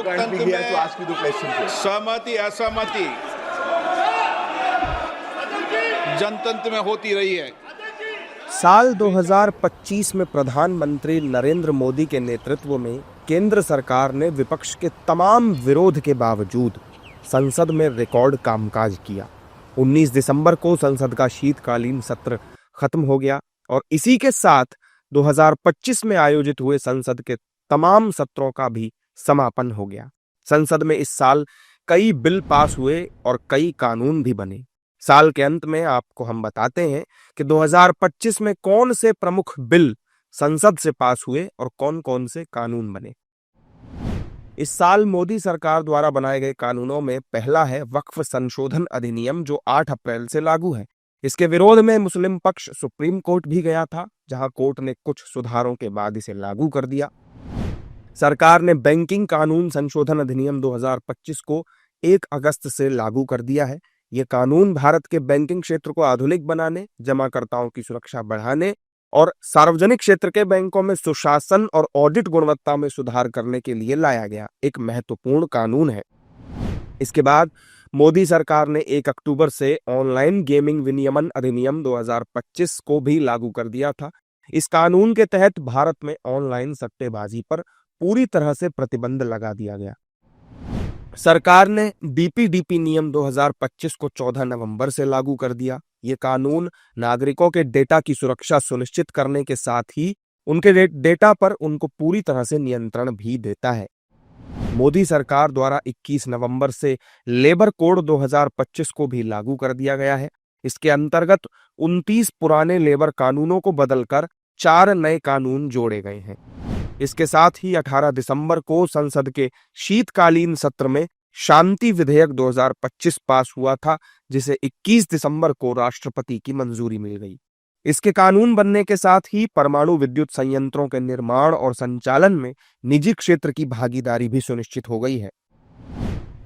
currently here to ask you the question. सहमति असहमति जनतंत्र में होती रही है। साल 2025 में प्रधानमंत्री नरेंद्र मोदी के नेतृत्व में केंद्र सरकार ने विपक्ष के तमाम विरोध के बावजूद संसद में रिकॉर्ड कामकाज किया। 19 दिसंबर को संसद का शीतकालीन सत्र खत्म हो गया और इसी के साथ 2025 में आयोजित हुए संसद के तमाम सत्रों का भी समापन हो गया। संसद में इस साल कई बिल पास हुए और कई कानून भी बने। साल के अंत में आपको हम बताते हैं कि 2025 में कौन से प्रमुख बिल संसद से पास हुए और कौन कौन से कानून बने। इस साल मोदी सरकार द्वारा बनाए गए कानूनों में पहला है वक्फ संशोधन अधिनियम, जो 8 अप्रैल से लागू है। इसके विरोध में मुस्लिम पक्ष सुप्रीम कोर्ट भी गया था, जहां कोर्ट ने कुछ सुधारों के बाद इसे लागू कर दिया। सरकार ने बैंकिंग कानून संशोधन अधिनियम 2025 को 1 अगस्त से लागू कर दिया है। ये कानून भारत के बैंकिंग क्षेत्र को आधुनिक बनाने, जमाकर्ताओं की सुरक्षा बढ़ाने और सार्वजनिक क्षेत्र के बैंकों में सुशासन और ऑडिट गुणवत्ता में सुधार करने के लिए लाया गया एक महत्वपूर्ण कानून है। इसके बाद मोदी सरकार ने 1 अक्टूबर से ऑनलाइन गेमिंग विनियमन अधिनियम 2025 को भी लागू कर दिया था। इस कानून के तहत भारत में ऑनलाइन सट्टेबाजी पर पूरी तरह से प्रतिबंध लगा दिया गया। सरकार ने डीपीडीपी नियम 2025 को 14 नवंबर से लागू कर दिया। ये कानून नागरिकों के डेटा की सुरक्षा सुनिश्चित करने के साथ ही उनके डेटा पर उनको पूरी तरह से नियंत्रण भी देता है। मोदी सरकार द्वारा 21 नवंबर से लेबर कोड 2025 को भी लागू कर दिया गया है। इसके अंतर्गत 29 पुराने लेबर कानूनों को बदलकर 4 नए कानून जोड़े गए हैं। इसके साथ ही 18 दिसंबर को संसद के शीतकालीन सत्र में शांति विधेयक 2025 पास हुआ था, जिसे 21 दिसंबर को राष्ट्रपति की मंजूरी मिल गई। इसके कानून बनने के साथ ही परमाणु विद्युत संयंत्रों के निर्माण और संचालन में निजी क्षेत्र की भागीदारी भी सुनिश्चित हो गई है।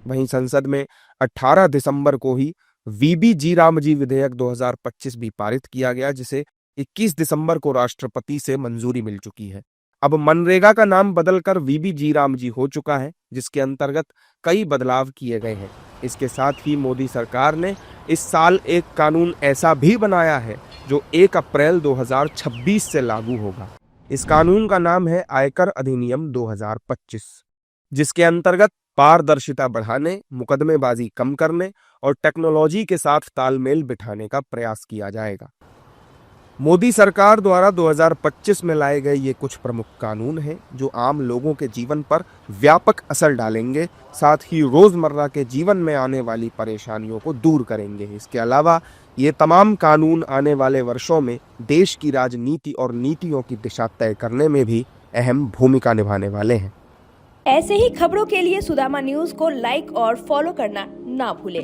वहीं संसद में 18 दिसंबर को ही वीबी जी रामजी विधेयक 2025 भी पारित किया गया, जिसे 21 दिसंबर को राष्ट्रपति से मंजूरी मिल चुकी है। अब मनरेगा का नाम बदलकर वीबी जी रामजी हो चुका है, जिसके अंतर्गत कई बदलाव किए गए हैं। इसके साथ ही मोदी सरकार ने इस साल एक कानून ऐसा भी बनाया है जो 1 अप्रैल 2026 से लागू होगा। इस कानून का नाम है आयकर अधिनियम 2025, जिसके अंतर्गत पारदर्शिता बढ़ाने, मुकदमेबाजी कम करने और टेक्नोलॉजी के साथ तालमेल बिठाने का प्रयास किया जाएगा। मोदी सरकार द्वारा 2025 में लाए गए ये कुछ प्रमुख कानून हैं जो आम लोगों के जीवन पर व्यापक असर डालेंगे, साथ ही रोजमर्रा के जीवन में आने वाली परेशानियों को दूर करेंगे। इसके अलावा ये तमाम कानून आने वाले वर्षों में देश की राजनीति और नीतियों की दिशा तय करने में भी अहम भूमिका निभाने वाले हैं। ऐसे ही खबरों के लिए सुदामा न्यूज़ को लाइक और फॉलो करना ना भूलें।